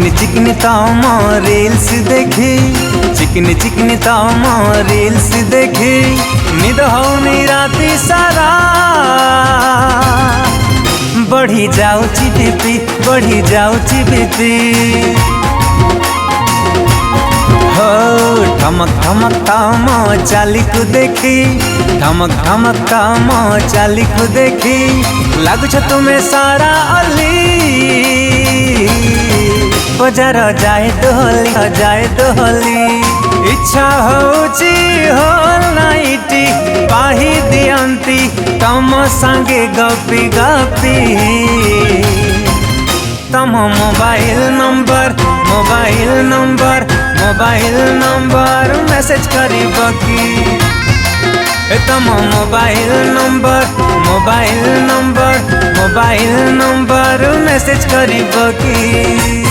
चिकनी चिकनी तम रील्स देखी, चिकनी चिकनी तम रील्स देखी, निद हौनी राति सारा। बढ़ी जाउची बीपी, बढ़ी जाउची बीपी। हो ठमक ठमक तम चालिकु देखी, ठमक ठमक तम चालिकु देखी, लागुछ तुमे सारा अली। बजार जाए दोहली, जाए दोहली, इच्छा होची होल नाइटी, पाही दियंती तम संगे गपी गपी। तम mobile number, mobile number, mobile number message करीब की। तम mobile number, mobile number, mobile number message करीब की।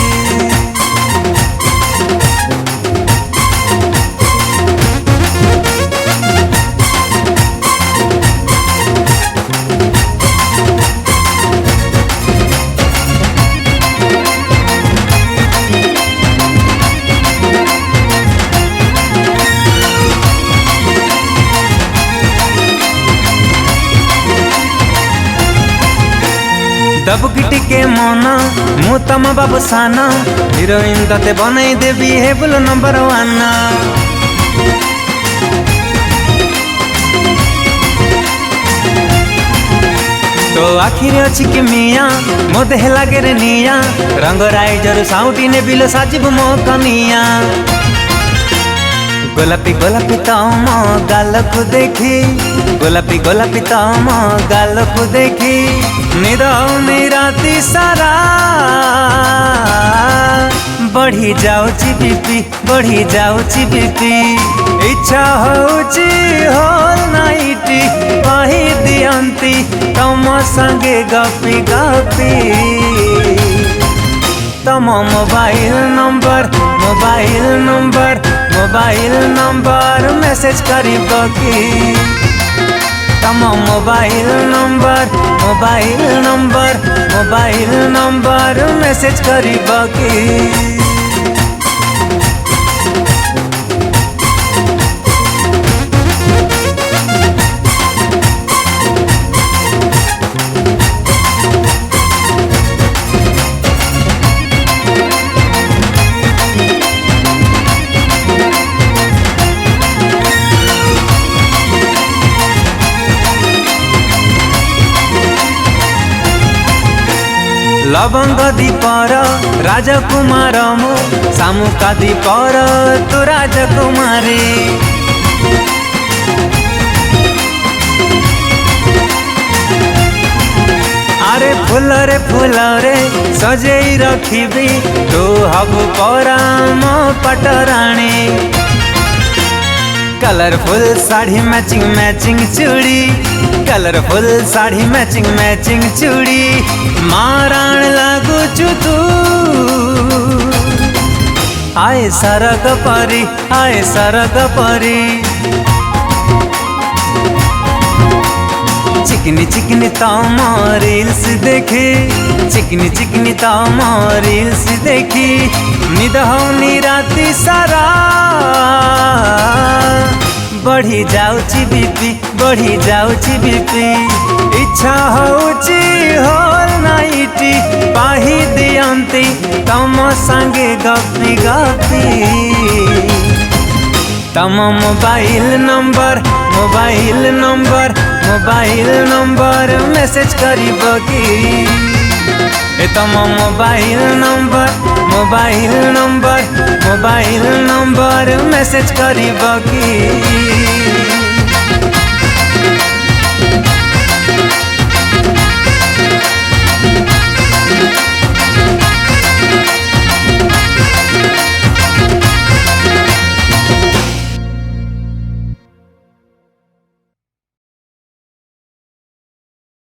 दबुकी टिके मना मु तम बाबू साना, हिरोइन तते बनाई देवी है बोलो नंबर 1। तो आखिर अच्छी कि मिया मो देह लागे रे निया, रंग राइजर साउटी ने बिलो साजिब मो कनिया। गोलापी गोलापी तम गालकु देखी, गोलापी गोलापी तम गालकु देखी, निद हौनी राति सारा। बढ़ी जाउची बीपी, बढ़ी जाउची बीपी, इच्छा होची होल नाइटी, पाही दियंती तम संगे गपी गपी। तम mobile number, mobile number, mobile number message करीब की। तम mobile number, mobile number, mobile number message करीब की। लवंग दीपर राजकुमार मो, सामुका दीपर तू राजकुमारी। अरे फूल रे सजेई रखिबी, तू हबु परा मो पटराणी। कलरफुल साड़ी मैचिंग मैचिंग चूड़ी, कलरफुल साड़ी मैचिंग मैचिंग चूड़ी, माराण लागुचु तू। आए सरग परी, आए सरग परी। चिकनी चिकनी तम रील्स देखी, चिकनी चिकनी तम रील्स देखी, निद हौनी राति सारा। बढ़ी जाउची बीपी, बढ़ी जाउची बीपी, इच्छा होची होल नाइटी, पाही दियंती तम संगे गपी गपी। तम mobile number, mobile number, mobile number message करीब की। तम mobile number, mobile number, mobile number message करीब की।